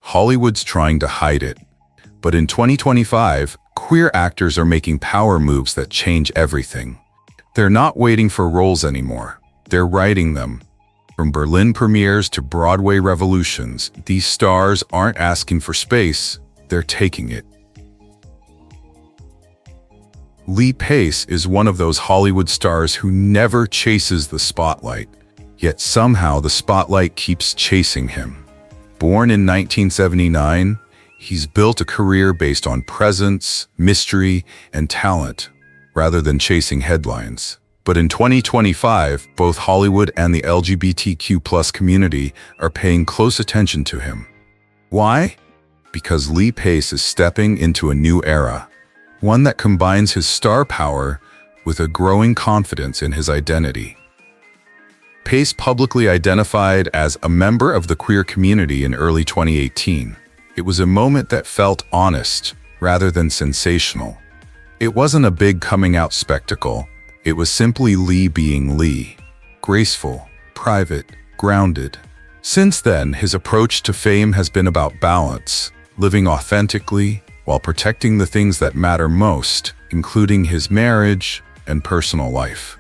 Hollywood's trying to hide it. But in 2025, queer actors are making power moves that change everything. They're not waiting for roles anymore. They're writing them. From Berlin premieres to Broadway revolutions, these stars aren't asking for space, they're taking it. Lee Pace is one of those Hollywood stars who never chases the spotlight, yet somehow the spotlight keeps chasing him. Born in 1979, he's built a career based on presence, mystery, and talent, rather than chasing headlines. But in 2025, both Hollywood and the LGBTQ+ community are paying close attention to him. Why? Because Lee Pace is stepping into a new era, one that combines his star power with a growing confidence in his identity. Pace publicly identified as a member of the queer community in early 2018. It was a moment that felt honest rather than sensational. It wasn't a big coming-out spectacle. It was simply Lee being Lee. Graceful, private, grounded. Since then, his approach to fame has been about balance, living authentically, while protecting the things that matter most, including his marriage and personal life.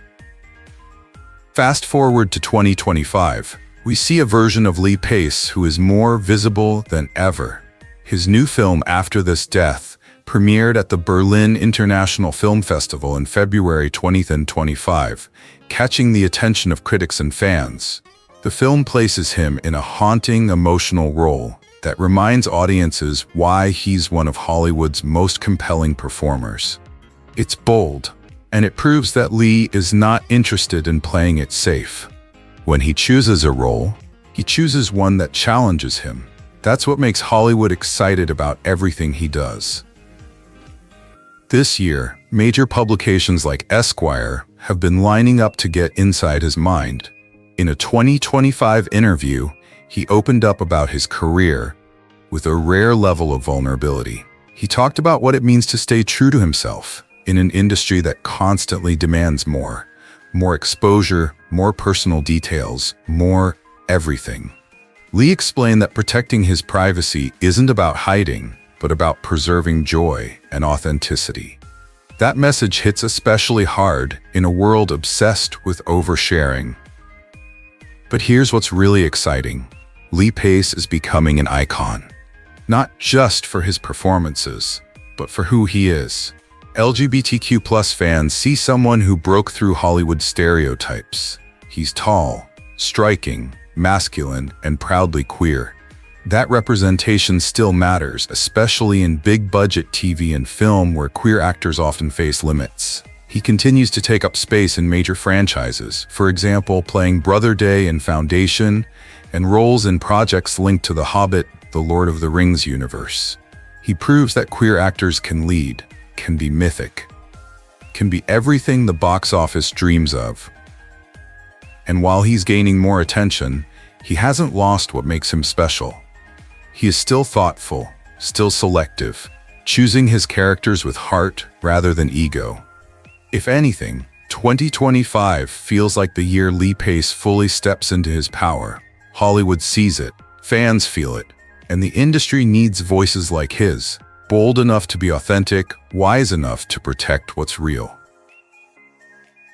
Fast forward to 2025, we see a version of Lee Pace who is more visible than ever. His new film, After This Death, premiered at the Berlin International Film Festival in February 2025, catching the attention of critics and fans. The film places him in a haunting, emotional role that reminds audiences why he's one of Hollywood's most compelling performers. It's bold, and it proves that Lee is not interested in playing it safe. When he chooses a role, he chooses one that challenges him. That's what makes Hollywood excited about everything he does. This year, major publications like Esquire have been lining up to get inside his mind. In a 2025 interview, he opened up about his career with a rare level of vulnerability. He talked about what it means to stay true to himself in an industry that constantly demands more exposure, more personal details, more everything. Lee explained that protecting his privacy isn't about hiding, but about preserving joy and authenticity. That message hits especially hard in a world obsessed with oversharing. But here's what's really exciting. Lee Pace is becoming an icon, not just for his performances, but for who he is. LGBTQ+ fans see someone who broke through Hollywood stereotypes. He's tall, striking, masculine, and proudly queer. That representation still matters, especially in big-budget TV and film where queer actors often face limits. He continues to take up space in major franchises, for example, playing Brother Day in Foundation, and roles in projects linked to The Hobbit, The Lord of the Rings universe. He proves that queer actors can lead, can be mythic, can be everything the box office dreams of. And while he's gaining more attention, he hasn't lost what makes him special. He is still thoughtful, still selective, choosing his characters with heart rather than ego. If anything, 2025 feels like the year Lee Pace fully steps into his power. Hollywood sees it, fans feel it, and the industry needs voices like his, bold enough to be authentic, wise enough to protect what's real.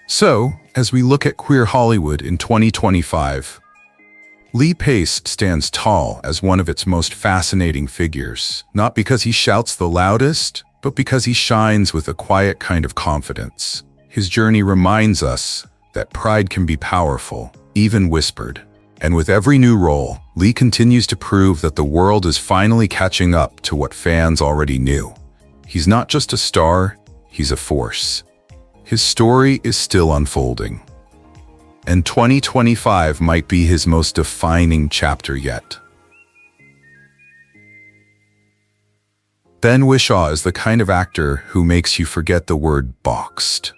So, as we look at queer Hollywood in 2025, Lee Pace stands tall as one of its most fascinating figures, not because he shouts the loudest, but because he shines with a quiet kind of confidence. His journey reminds us that pride can be powerful, even whispered. And with every new role, Lee continues to prove that the world is finally catching up to what fans already knew. He's not just a star, he's a force. His story is still unfolding. And 2025 might be his most defining chapter yet. Ben Whishaw is the kind of actor who makes you forget the word boxed.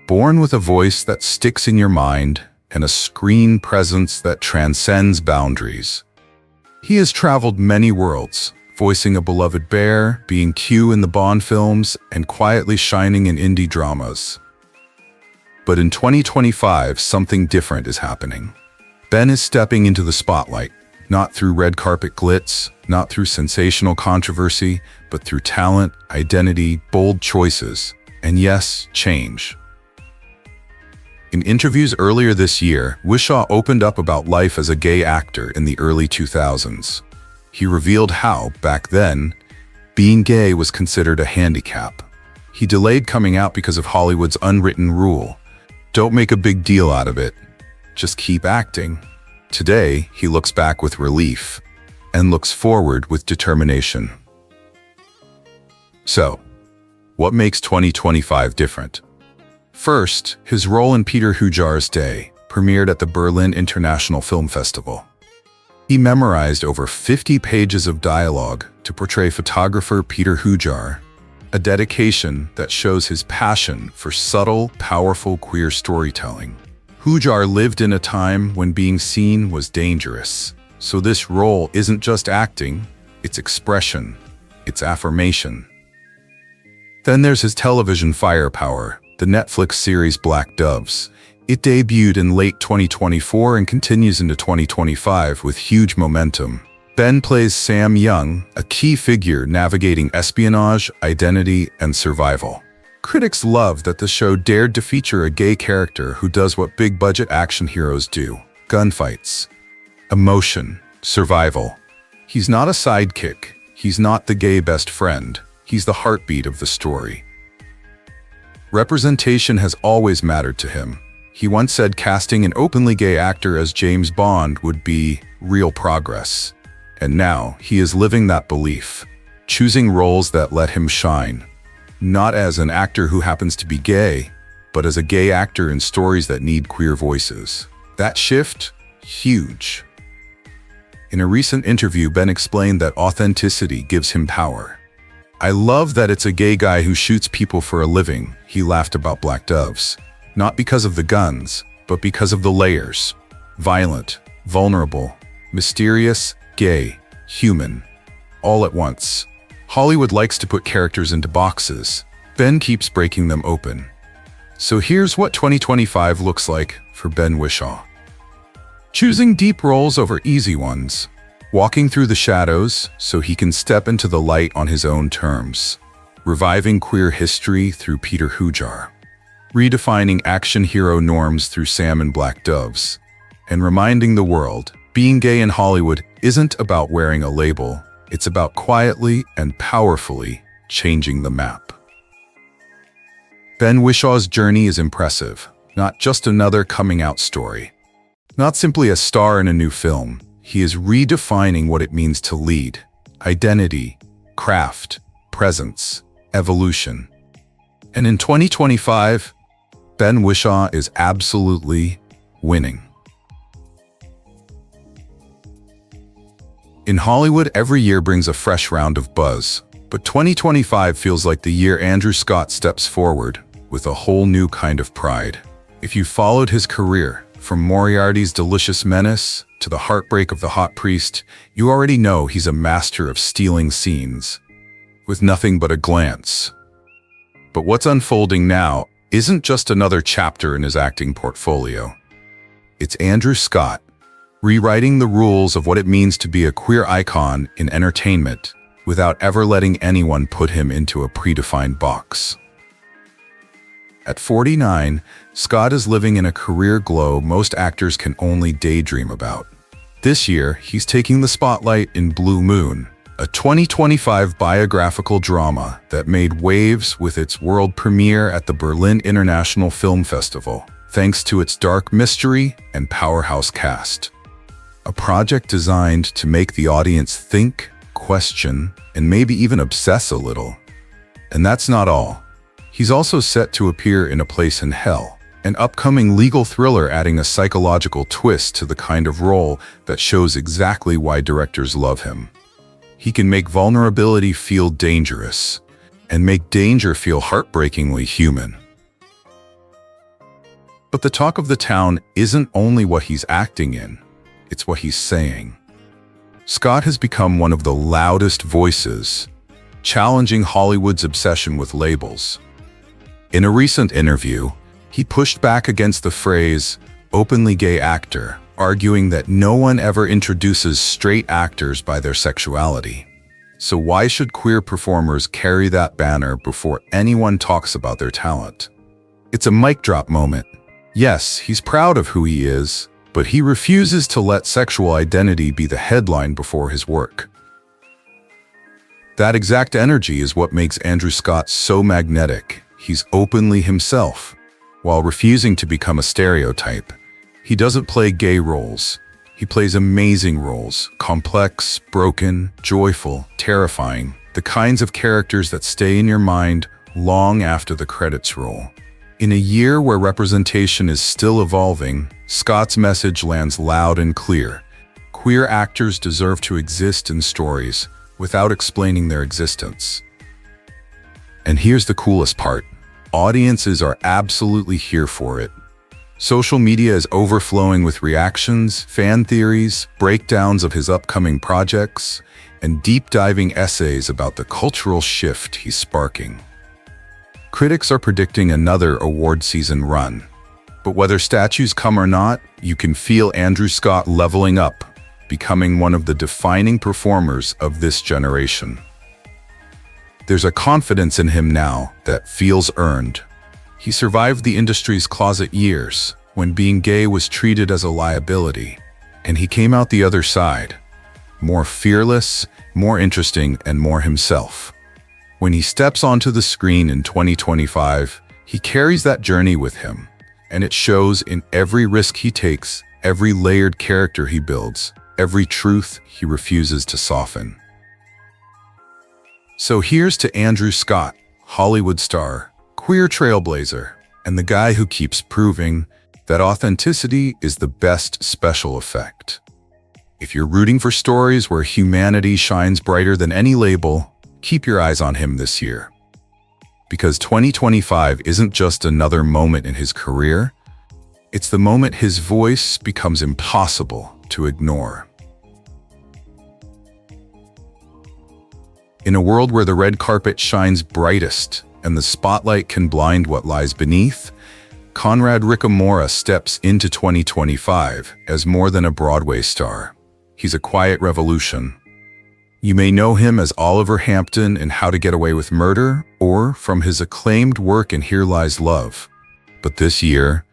Born with a voice that sticks in your mind and a screen presence that transcends boundaries. He has traveled many worlds, voicing a beloved bear, being Q in the Bond films, and quietly shining in indie dramas. But in 2025, something different is happening. Ben is stepping into the spotlight, Not through red carpet glitz, not through sensational controversy, but through talent, identity, bold choices, and yes, change. In interviews earlier this year, Whishaw opened up about life as a gay actor in the early 2000s. He revealed how, back then, being gay was considered a handicap. He delayed coming out because of Hollywood's unwritten rule: don't make a big deal out of it, just keep acting. Today, he looks back with relief and looks forward with determination. So, what makes 2025 different? First, his role in Peter Hujar's Day premiered at the Berlin International Film Festival. He memorized over 50 pages of dialogue to portray photographer Peter Hujar, a dedication that shows his passion for subtle, powerful queer storytelling. Hujar lived in a time when being seen was dangerous, so this role isn't just acting, it's expression, it's affirmation. Then there's his television firepower, the Netflix series Black Doves. It debuted in late 2024 and continues into 2025 with huge momentum. Ben plays Sam Young, a key figure navigating espionage, identity, and survival. Critics love that the show dared to feature a gay character who does what big-budget action heroes do: gunfights, emotion, survival. He's not a sidekick. He's not the gay best friend. He's the heartbeat of the story. Representation has always mattered to him. He once said casting an openly gay actor as James Bond would be real progress. And now he is living that belief, choosing roles that let him shine. Not as an actor who happens to be gay, but as a gay actor in stories that need queer voices. That shift? Huge. In a recent interview, Ben explained that authenticity gives him power. "I love that it's a gay guy who shoots people for a living," he laughed about Black Doves. "Not because of the guns, but because of the layers. Violent, vulnerable, mysterious, gay, human, all at once." Hollywood likes to put characters into boxes. Ben keeps breaking them open. So here's what 2025 looks like for Ben Whishaw. Choosing deep roles over easy ones. Walking through the shadows so he can step into the light on his own terms. Reviving queer history through Peter Hujar. Redefining action hero norms through Sam and Black Doves. And reminding the world, being gay in Hollywood isn't about wearing a label. It's about quietly and powerfully changing the map. Ben Wishaw's journey is impressive, not just another coming-out story. Not simply a star in a new film, he is redefining what it means to lead: identity, craft, presence, evolution. And in 2025, Ben Whishaw is absolutely winning. In Hollywood, every year brings a fresh round of buzz, but 2025 feels like the year Andrew Scott steps forward with a whole new kind of pride. If you followed his career, from Moriarty's delicious menace to the heartbreak of the hot priest, you already know he's a master of stealing scenes with nothing but a glance. But what's unfolding now isn't just another chapter in his acting portfolio. It's Andrew Scott rewriting the rules of what it means to be a queer icon in entertainment without ever letting anyone put him into a predefined box. At 49, Scott is living in a career glow most actors can only daydream about. This year, he's taking the spotlight in Blue Moon, a 2025 biographical drama that made waves with its world premiere at the Berlin International Film Festival, thanks to its dark mystery and powerhouse cast. A project designed to make the audience think, question, and maybe even obsess a little. And that's not all. He's also set to appear in A Place in Hell, an upcoming legal thriller adding a psychological twist to the kind of role that shows exactly why directors love him. He can make vulnerability feel dangerous, and make danger feel heartbreakingly human. But the talk of the town isn't only what he's acting in, it's what he's saying. Scott has become one of the loudest voices, challenging Hollywood's obsession with labels. In a recent interview, he pushed back against the phrase, openly gay actor, arguing that no one ever introduces straight actors by their sexuality. So why should queer performers carry that banner before anyone talks about their talent? It's a mic drop moment. Yes, he's proud of who he is, but he refuses to let sexual identity be the headline before his work. That exact energy is what makes Andrew Scott so magnetic. He's openly himself, while refusing to become a stereotype. He doesn't play gay roles. He plays amazing roles, complex, broken, joyful, terrifying, the kinds of characters that stay in your mind long after the credits roll. In a year where representation is still evolving, Scott's message lands loud and clear. Queer actors deserve to exist in stories without explaining their existence. And here's the coolest part. Audiences are absolutely here for it. Social media is overflowing with reactions, fan theories, breakdowns of his upcoming projects, and deep-diving essays about the cultural shift he's sparking. Critics are predicting another award season run. But whether statues come or not, you can feel Andrew Scott leveling up, becoming one of the defining performers of this generation. There's a confidence in him now that feels earned. He survived the industry's closet years, when being gay was treated as a liability, and he came out the other side, more fearless, more interesting, and more himself. When he steps onto the screen in 2025, he carries that journey with him, and it shows in every risk he takes, every layered character he builds, every truth he refuses to soften. So here's to Andrew Scott, Hollywood star, queer trailblazer, and the guy who keeps proving that authenticity is the best special effect. If you're rooting for stories where humanity shines brighter than any label, keep your eyes on him this year. Because 2025 isn't just another moment in his career, it's the moment his voice becomes impossible to ignore. In a world where the red carpet shines brightest and the spotlight can blind what lies beneath, Conrad Ricamora steps into 2025 as more than a Broadway star. He's a quiet revolution. You may know him as Oliver Hampton in How to Get Away with Murder, or from his acclaimed work in Here Lies Love. But this year,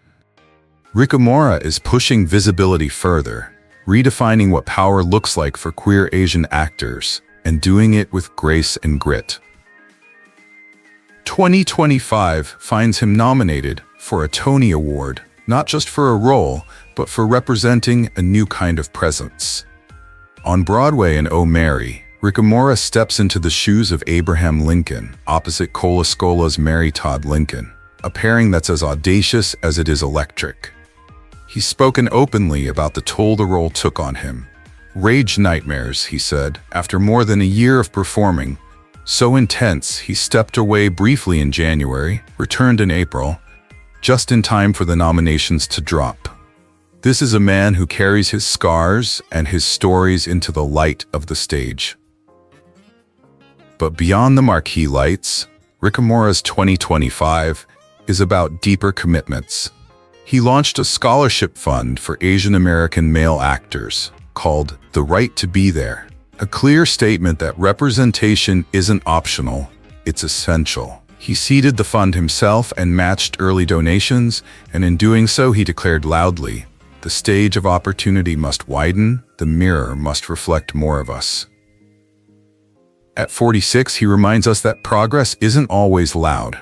Ricamora is pushing visibility further, redefining what power looks like for queer Asian actors, and doing it with grace and grit. 2025 finds him nominated for a Tony Award, not just for a role, but for representing a new kind of presence. On Broadway in Oh Mary, Ricamora steps into the shoes of Abraham Lincoln, opposite Cola Scola's Mary Todd Lincoln, a pairing that's as audacious as it is electric. He's spoken openly about the toll the role took on him. Rage nightmares, he said, after more than a year of performing. So intense, he stepped away briefly in January, returned in April, just in time for the nominations to drop. This is a man who carries his scars and his stories into the light of the stage. But beyond the marquee lights, Ricamora's 2025 is about deeper commitments. He launched a scholarship fund for Asian American male actors, called The Right to Be There, a clear statement that representation isn't optional, it's essential. He seeded the fund himself and matched early donations, and in doing so he declared loudly, "The stage of opportunity must widen, the mirror must reflect more of us." At 46, he reminds us that progress isn't always loud.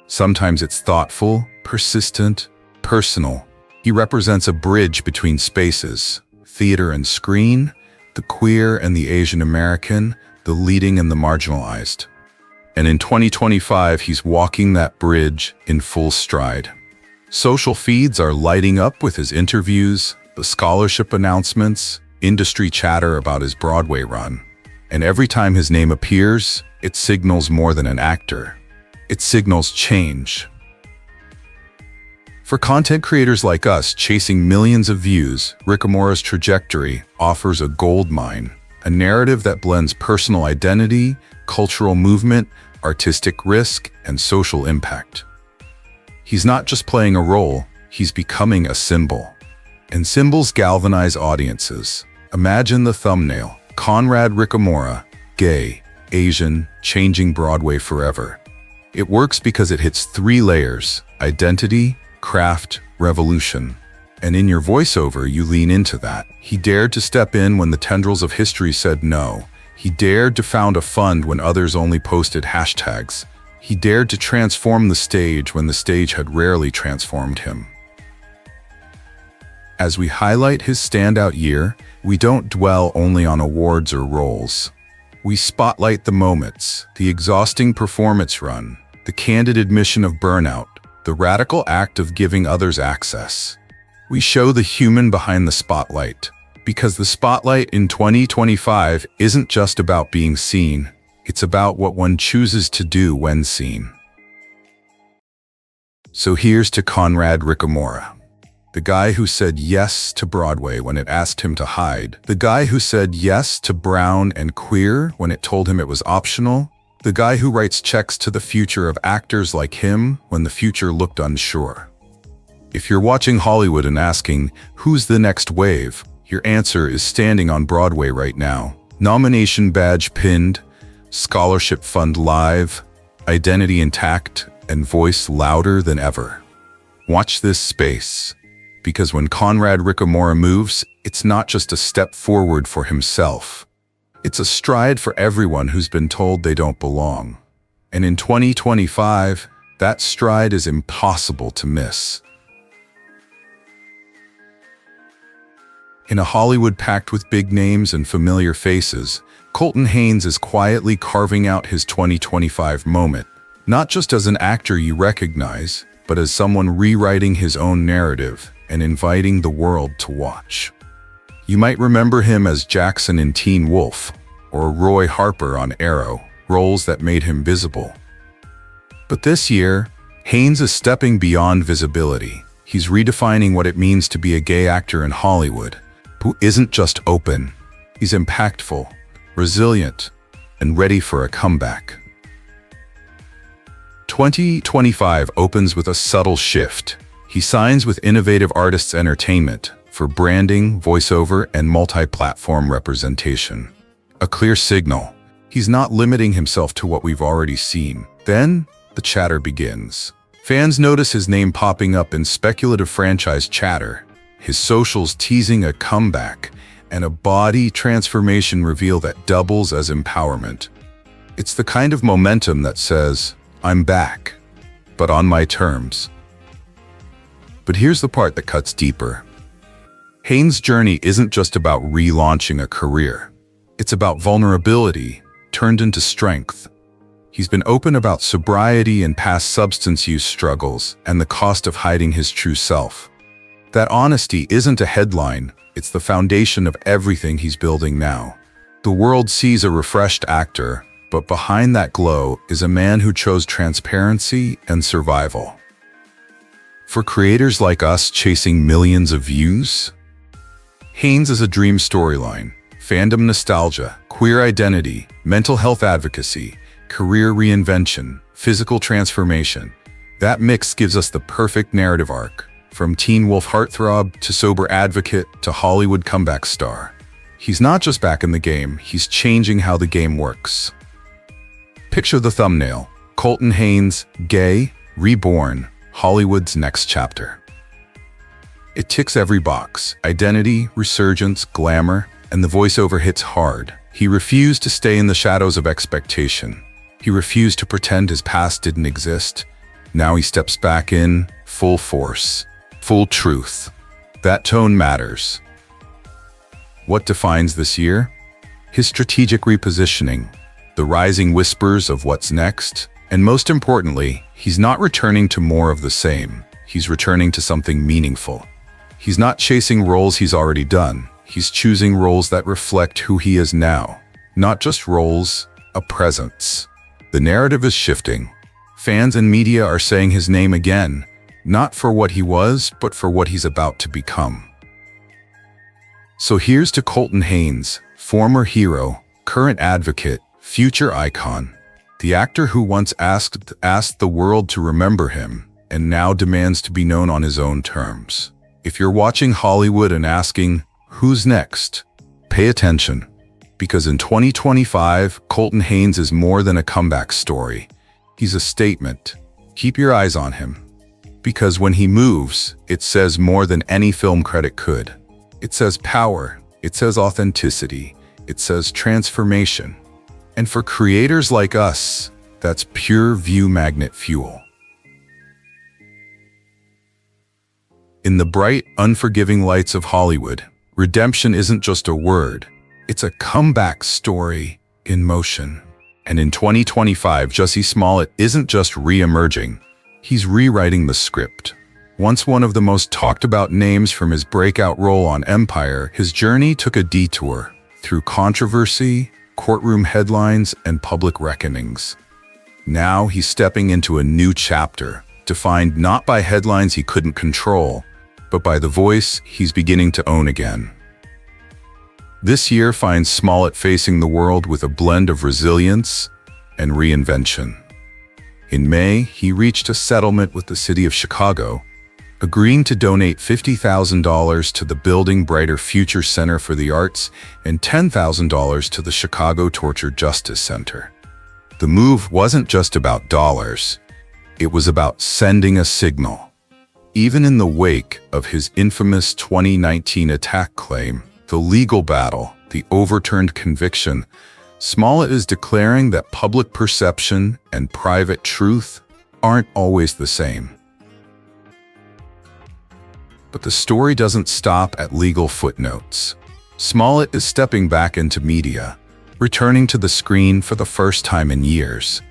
Sometimes it's thoughtful, persistent, personal. He represents a bridge between spaces, theater and screen, the queer and the Asian American, the leading and the marginalized. And in 2025, he's walking that bridge in full stride. Social feeds are lighting up with his interviews, the scholarship announcements, industry chatter about his Broadway run. And every time his name appears, it signals more than an actor. It signals change. For content creators like us chasing millions of views, Ricamora's trajectory offers a goldmine, a narrative that blends personal identity, cultural movement, artistic risk, and social impact. He's not just playing a role, he's becoming a symbol. And symbols galvanize audiences. Imagine the thumbnail: Conrad Ricamora, gay, Asian, changing Broadway forever. It works because it hits 3 layers: identity, craft, revolution. And in your voiceover, you lean into that. He dared to step in when the tendrils of history said no. He dared to found a fund when others only posted hashtags. He dared to transform the stage when the stage had rarely transformed him. As we highlight his standout year, we don't dwell only on awards or roles. We spotlight the moments, the exhausting performance run, the candid admission of burnout, the radical act of giving others access. We show the human behind the spotlight, because the spotlight in 2025 isn't just about being seen, it's about what one chooses to do when seen. So here's to Conrad Ricamora. The guy who said yes to Broadway when it asked him to hide. The guy who said yes to brown and queer when it told him it was optional. The guy who writes checks to the future of actors like him when the future looked unsure. If you're watching Hollywood and asking, who's the next wave? Your answer is standing on Broadway right now. Nomination badge pinned, scholarship fund live, identity intact, and voice louder than ever. Watch this space. Because when Conrad Ricamora moves, it's not just a step forward for himself. It's a stride for everyone who's been told they don't belong. And in 2025, that stride is impossible to miss. In a Hollywood packed with big names and familiar faces, Colton Haynes is quietly carving out his 2025 moment, not just as an actor you recognize, but as someone rewriting his own narrative and inviting the world to watch. You might remember him as Jackson in Teen Wolf, or Roy Harper on Arrow, roles that made him visible. But this year, Haynes is stepping beyond visibility. He's redefining what it means to be a gay actor in Hollywood, who isn't just open. He's impactful, resilient, and ready for a comeback. 2025 opens with a subtle shift. He signs with Innovative Artists Entertainment for branding, voiceover, and multi-platform representation. A clear signal. He's not limiting himself to what we've already seen. Then, the chatter begins. Fans notice his name popping up in speculative franchise chatter, his socials teasing a comeback, and a body transformation reveal that doubles as empowerment. It's the kind of momentum that says, I'm back, but on my terms. But here's the part that cuts deeper. Haynes' journey isn't just about relaunching a career. It's about vulnerability turned into strength. He's been open about sobriety and past substance use struggles and the cost of hiding his true self. That honesty isn't a headline, it's the foundation of everything he's building now. The world sees a refreshed actor, but behind that glow is a man who chose transparency and survival. For creators like us chasing millions of views, Haynes is a dream storyline: fandom nostalgia, queer identity, mental health advocacy, career reinvention, physical transformation. That mix gives us the perfect narrative arc, from Teen Wolf heartthrob to sober advocate to Hollywood comeback star. He's not just back in the game, he's changing how the game works. Picture the thumbnail: Colton Haynes, gay, reborn, Hollywood's next chapter. It ticks every box: identity, resurgence, glamour, and the voiceover hits hard. He refused to stay in the shadows of expectation. He refused to pretend his past didn't exist. Now he steps back in, full force, full truth. That tone matters. What defines this year? His strategic repositioning, the rising whispers of what's next, and most importantly, he's not returning to more of the same. He's returning to something meaningful. He's not chasing roles he's already done. He's choosing roles that reflect who he is now. Not just roles, a presence. The narrative is shifting. Fans and media are saying his name again, not for what he was, but for what he's about to become. So here's to Colton Haynes, former hero, current advocate, future icon. The actor who once asked the world to remember him, and now demands to be known on his own terms. If you're watching Hollywood and asking, who's next? Pay attention, because in 2025, Colton Haynes is more than a comeback story. He's a statement. Keep your eyes on him, because when he moves, it says more than any film credit could. It says power, it says authenticity, it says transformation. And for creators like us, that's pure view magnet fuel. In the bright, unforgiving lights of Hollywood, redemption isn't just a word, it's a comeback story in motion. And in 2025, Jussie Smollett isn't just re-emerging, he's rewriting the script. Once one of the most talked about names from his breakout role on Empire, his journey took a detour through controversy, courtroom headlines, and public reckonings. Now he's stepping into a new chapter, defined not by headlines he couldn't control, but by the voice he's beginning to own again. This year finds Smollett facing the world with a blend of resilience and reinvention. In May, he reached a settlement with the city of Chicago, agreeing to donate $50,000 to the Building Brighter Future Center for the Arts and $10,000 to the Chicago Torture Justice Center. The move wasn't just about dollars, it was about sending a signal. Even in the wake of his infamous 2019 attack claim, the legal battle, the overturned conviction, Smollett is declaring that public perception and private truth aren't always the same. But the story doesn't stop at legal footnotes. Smollett is stepping back into media, returning to the screen for the first time in years.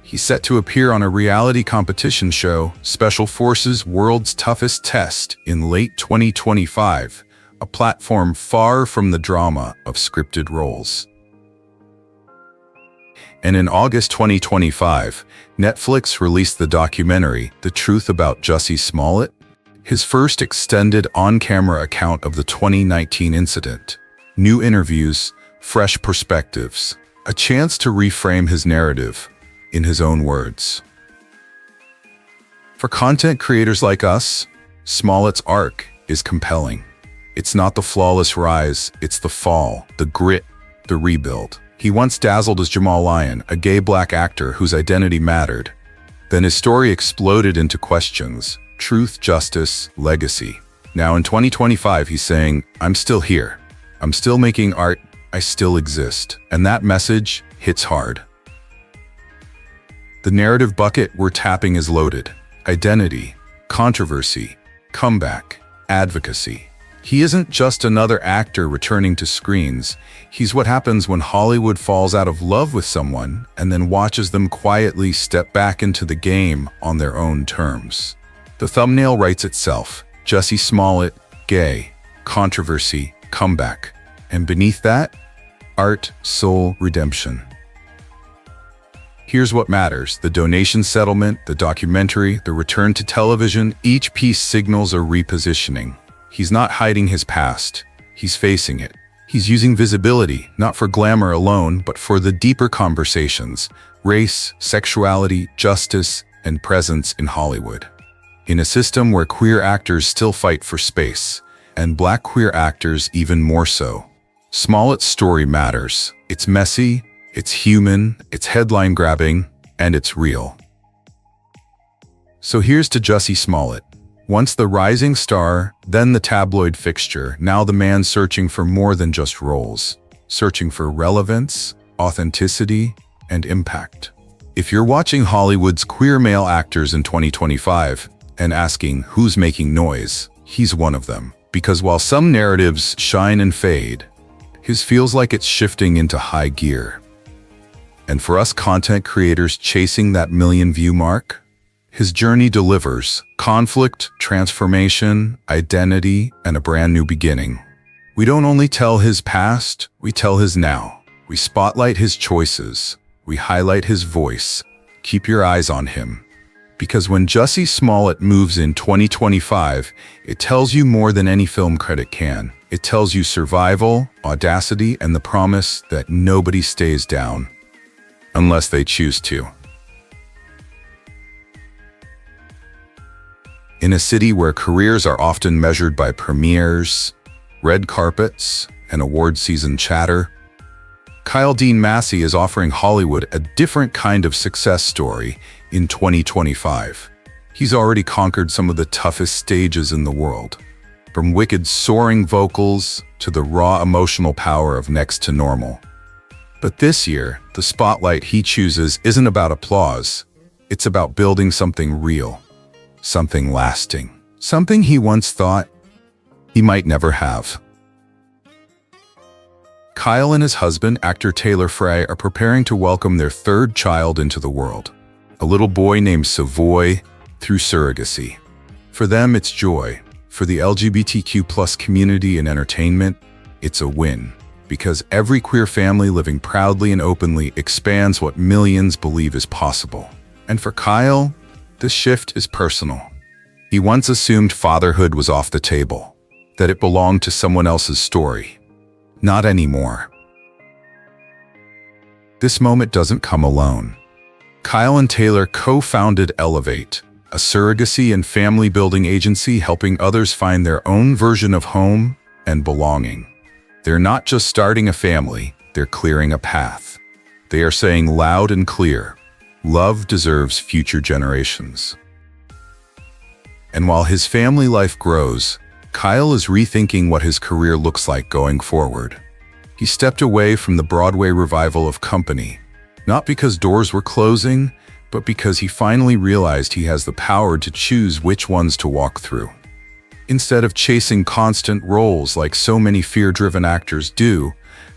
He's set to appear on a reality competition show, Special Forces World's Toughest Test, in late 2025, a platform far from the drama of scripted roles. And in August 2025, Netflix released the documentary The Truth About Jussie Smollett, his first extended on-camera account of the 2019 incident. New interviews, fresh perspectives, a chance to reframe his narrative in his own words. For content creators like us, Smollett's arc is compelling. It's not the flawless rise, it's the fall, the grit, the rebuild. He once dazzled as Jamal Lyon, a gay black actor whose identity mattered. Then his story exploded into questions: truth, justice, legacy. Now in 2025, he's saying, I'm still here. I'm still making art. I still exist. And that message hits hard. The narrative bucket we're tapping is loaded. Identity, controversy, comeback, advocacy. He isn't just another actor returning to screens. He's what happens when Hollywood falls out of love with someone and then watches them quietly step back into the game on their own terms. The thumbnail writes itself: Jussie Smollett, gay, controversy, comeback. And beneath that, art, soul, redemption. Here's what matters: the donation settlement, the documentary, the return to television. Each piece signals a repositioning. He's not hiding his past, he's facing it. He's using visibility, not for glamour alone, but for the deeper conversations: race, sexuality, justice, and presence in Hollywood. In a system where queer actors still fight for space, and black queer actors even more so, Smollett's story matters. It's messy, it's human, it's headline-grabbing, and it's real. So here's to Jussie Smollett. Once the rising star, then the tabloid fixture, now the man searching for more than just roles, searching for relevance, authenticity, and impact. If you're watching Hollywood's queer male actors in 2025 and asking who's making noise, he's one of them. Because while some narratives shine and fade, his feels like it's shifting into high gear. And for us content creators chasing that million-view mark, his journey delivers conflict, transformation, identity, and a brand new beginning. We don't only tell his past, we tell his now. We spotlight his choices. We highlight his voice. Keep your eyes on him. Because when Jussie Smollett moves in 2025, it tells you more than any film credit can. It tells you survival, audacity, and the promise that nobody stays down unless they choose to. In a city where careers are often measured by premieres, red carpets, and award season chatter, Kyle Dean Massey is offering Hollywood a different kind of success story in 2025. He's already conquered some of the toughest stages in the world, from Wicked's soaring vocals to the raw emotional power of Next to Normal. But this year, the spotlight he chooses isn't about applause. It's about building something real, something lasting, something he once thought he might never have. Kyle and his husband, actor Taylor Frey, are preparing to welcome their third child into the world, a little boy named Savoy, through surrogacy. For them, it's joy. For the LGBTQ+ community in entertainment, it's a win, because every queer family living proudly and openly expands what millions believe is possible. And for Kyle, this shift is personal. He once assumed fatherhood was off the table, that it belonged to someone else's story. Not anymore. This moment doesn't come alone. Kyle and Taylor co-founded Elevate, a surrogacy and family-building agency helping others find their own version of home and belonging. They're not just starting a family, they're clearing a path. They are saying loud and clear, love deserves future generations. And while his family life grows, Kyle is rethinking what his career looks like going forward. He stepped away from the Broadway revival of Company, not because doors were closing, but because he finally realized he has the power to choose which ones to walk through. Instead of chasing constant roles like so many fear-driven actors do,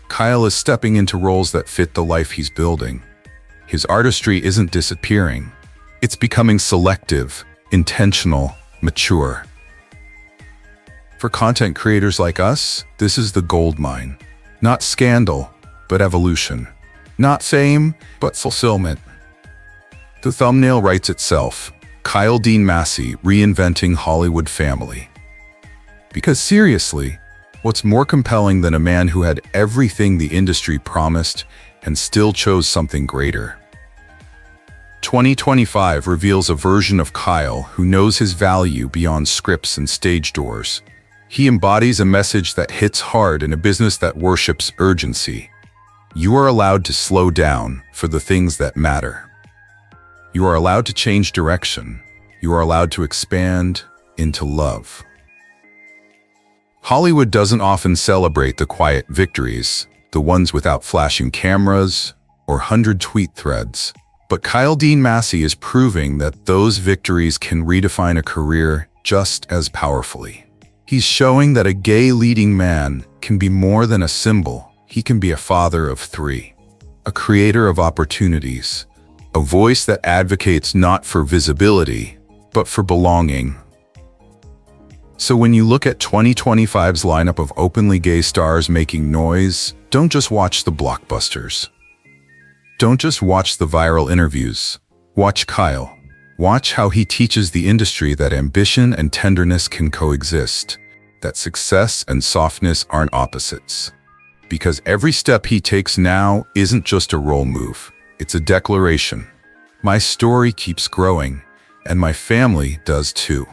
Kyle is stepping into roles that fit the life he's building. His artistry isn't disappearing. It's becoming selective, intentional, mature. For content creators like us, this is the gold mine. Not scandal, but evolution. Not fame, but fulfillment. The thumbnail writes itself, Kyle Dean Massey reinventing Hollywood family. Because seriously, what's more compelling than a man who had everything the industry promised and still chose something greater? 2025 reveals a version of Kyle who knows his value beyond scripts and stage doors. He embodies a message that hits hard in a business that worships urgency. You are allowed to slow down for the things that matter. You are allowed to change direction. You are allowed to expand into love. Hollywood doesn't often celebrate the quiet victories, the ones without flashing cameras or 100 tweet threads. But Kyle Dean Massey is proving that those victories can redefine a career just as powerfully. He's showing that a gay leading man can be more than a symbol. He can be a father of three, a creator of opportunities, a voice that advocates not for visibility, but for belonging. So when you look at 2025's lineup of openly gay stars making noise, don't just watch the blockbusters. Don't just watch the viral interviews. Watch Kyle. Watch how he teaches the industry that ambition and tenderness can coexist, that success and softness aren't opposites. Because every step he takes now isn't just a role move. It's a declaration. My story keeps growing, and my family does too.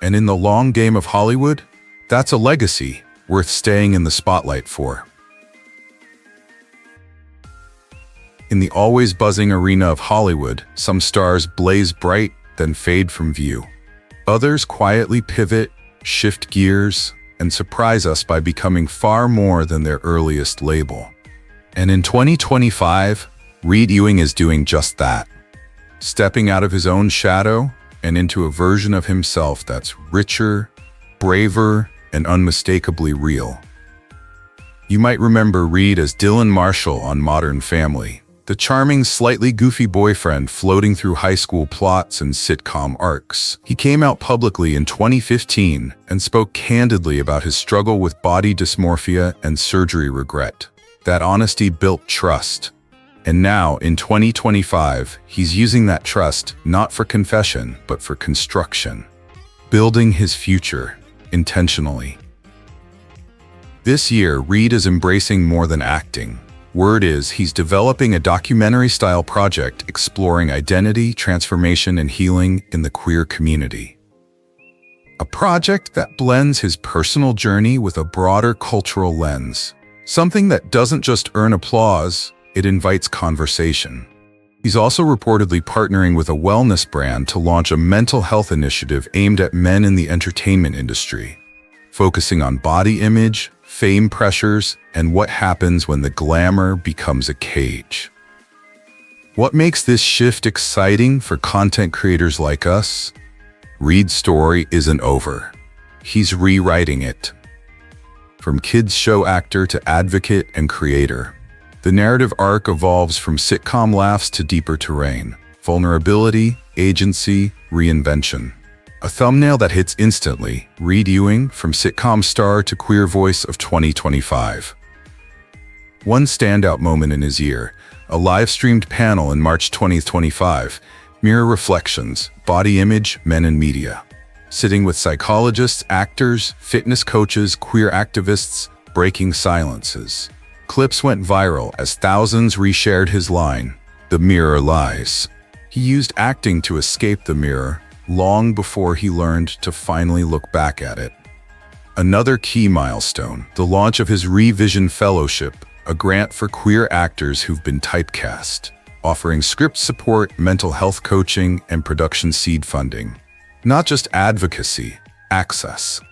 And in the long game of Hollywood, that's a legacy worth staying in the spotlight for. In the always buzzing arena of Hollywood, some stars blaze bright, then fade from view. Others quietly pivot, shift gears, and surprise us by becoming far more than their earliest label. And in 2025, Reid Ewing is doing just that, stepping out of his own shadow and into a version of himself that's richer, braver, and unmistakably real. You might remember Reid as Dylan Marshall on Modern Family, the charming, slightly goofy boyfriend floating through high school plots and sitcom arcs. He came out publicly in 2015 and spoke candidly about his struggle with body dysmorphia and surgery regret. That honesty built trust. And now, in 2025, he's using that trust not for confession, but for construction. Building his future, intentionally. This year, Reid is embracing more than acting. Word is he's developing a documentary-style project exploring identity, transformation, and healing in the queer community. A project that blends his personal journey with a broader cultural lens. Something that doesn't just earn applause, it invites conversation. He's also reportedly partnering with a wellness brand to launch a mental health initiative aimed at men in the entertainment industry, focusing on body image, fame pressures, and what happens when the glamour becomes a cage. What makes this shift exciting for content creators like us? Reid's story isn't over. He's rewriting it. From kids show actor to advocate and creator, the narrative arc evolves from sitcom laughs to deeper terrain, vulnerability, agency, reinvention. A thumbnail that hits instantly, Reid Ewing, from sitcom star to queer voice of 2025. One standout moment in his year, a live-streamed panel in March 2025, Mirror Reflections, Body Image, Men in Media. Sitting with psychologists, actors, fitness coaches, queer activists, breaking silences. Clips went viral as thousands reshared his line, "The mirror lies." He used acting to escape the mirror long before he learned to finally look back at it. Another key milestone, the launch of his Revision Fellowship, a grant for queer actors who've been typecast, offering script support, mental health coaching, and production seed funding. Not just advocacy, access.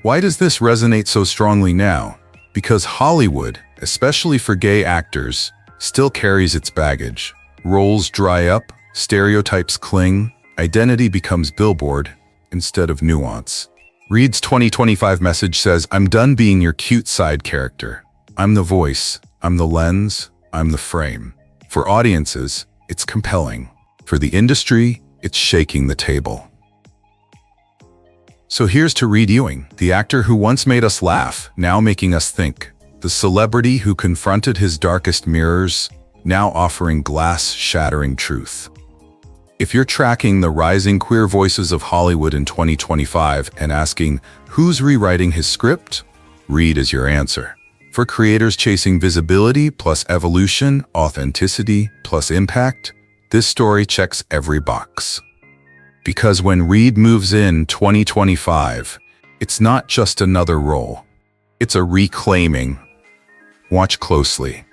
Why does this resonate so strongly now? Because Hollywood, especially for gay actors, still carries its baggage. Roles dry up, stereotypes cling, identity becomes billboard instead of nuance. Reid's 2025 message says, "I'm done being your cute side character. I'm the voice, I'm the lens, I'm the frame." For audiences, it's compelling. For the industry, it's shaking the table. So here's to Reid Ewing, the actor who once made us laugh, now making us think. The celebrity who confronted his darkest mirrors, now offering glass-shattering truth. If you're tracking the rising queer voices of Hollywood in 2025 and asking, who's rewriting his script? Reid is your answer. For creators chasing visibility plus evolution, authenticity plus impact, this story checks every box. Because when Reid moves in 2025, it's not just another role. It's a reclaiming. Watch closely.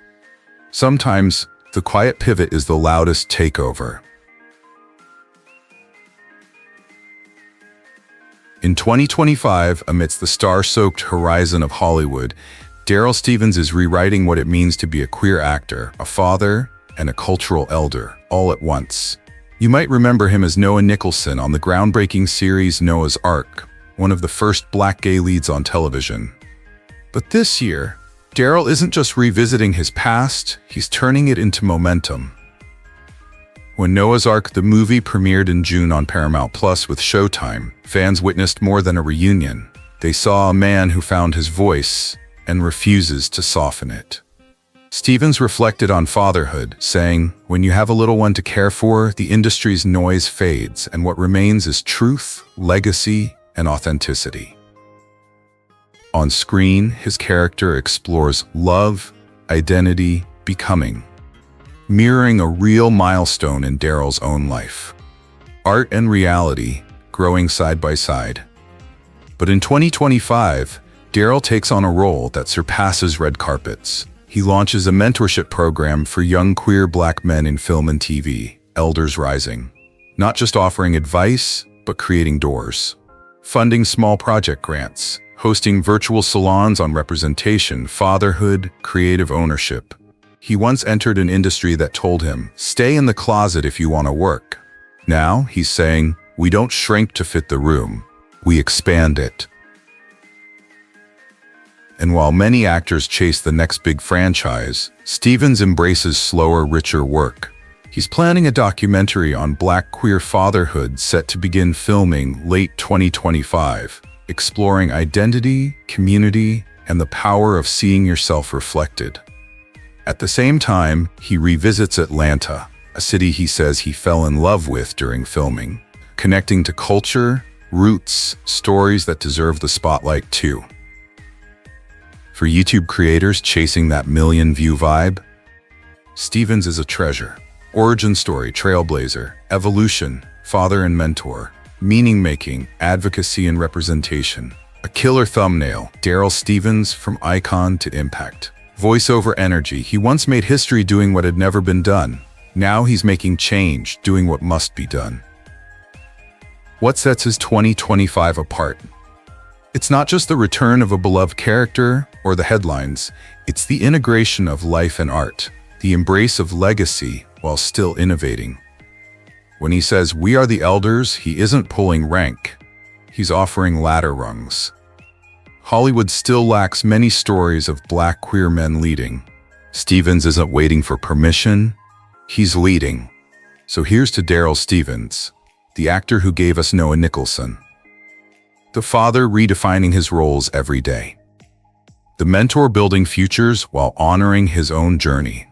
Sometimes, the quiet pivot is the loudest takeover. In 2025, amidst the star-soaked horizon of Hollywood, Darryl Stephens is rewriting what it means to be a queer actor, a father, and a cultural elder, all at once. You might remember him as Noah Nicholson on the groundbreaking series Noah's Ark, one of the first black gay leads on television. But this year, Darryl isn't just revisiting his past, he's turning it into momentum. When Noah's Ark the movie premiered in June on Paramount Plus with Showtime, fans witnessed more than a reunion. They saw a man who found his voice and refuses to soften it. Stephens reflected on fatherhood, saying, "When you have a little one to care for, the industry's noise fades, and what remains is truth, legacy, and authenticity." On screen, his character explores love, identity, becoming, mirroring a real milestone in Darryl's own life. Art and reality growing side by side. But in 2025, Darryl takes on a role that surpasses red carpets. He launches a mentorship program for young queer black men in film and TV, Elders Rising. Not just offering advice, but creating doors. Funding small project grants, hosting virtual salons on representation, fatherhood, creative ownership. He once entered an industry that told him, "Stay in the closet if you want to work." Now he's saying, "We don't shrink to fit the room, we expand it." And while many actors chase the next big franchise, Stephens embraces slower, richer work. He's planning a documentary on black queer fatherhood set to begin filming late 2025, exploring identity, community, and the power of seeing yourself reflected. At the same time, he revisits Atlanta, a city he says he fell in love with during filming, connecting to culture, roots, stories that deserve the spotlight too. For YouTube creators chasing that million-view vibe, Stephens is a treasure. Origin story, trailblazer, evolution, father and mentor. meaning-making, advocacy, and representation. A killer thumbnail, Darryl Stephens from icon to impact. Voiceover energy, he once made history doing what had never been done. Now he's making change, doing what must be done. What sets his 2025 apart? It's not just the return of a beloved character or the headlines, it's the integration of life and art, the embrace of legacy while still innovating. When he says, "We are the elders," he isn't pulling rank. He's offering ladder rungs. Hollywood still lacks many stories of Black queer men leading. Stephens isn't waiting for permission, he's leading. So here's to Darryl Stephens, the actor who gave us Noah Nicholson. The father redefining his roles every day. The mentor building futures while honoring his own journey.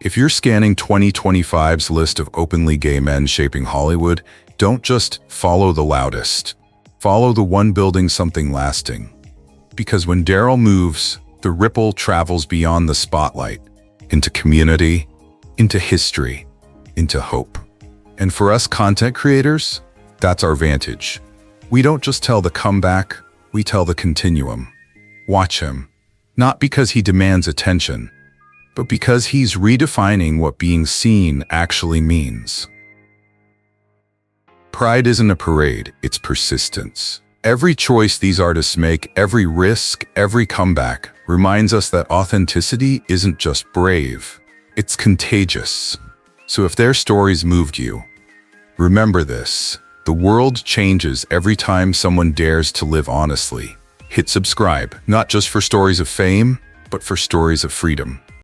If you're scanning 2025's list of openly gay men shaping Hollywood, don't just follow the loudest. Follow the one building something lasting. Because when Darryl moves, the ripple travels beyond the spotlight, into community, into history, into hope. And for us content creators, that's our vantage. We don't just tell the comeback, we tell the continuum. Watch him, not because he demands attention, but because he's redefining what being seen actually means. Pride isn't a parade, it's persistence. Every choice these artists make, every risk, every comeback, reminds us that authenticity isn't just brave, it's contagious. So if their stories moved you, remember this: the world changes every time someone dares to live honestly. Hit subscribe, not just for stories of fame, but for stories of freedom.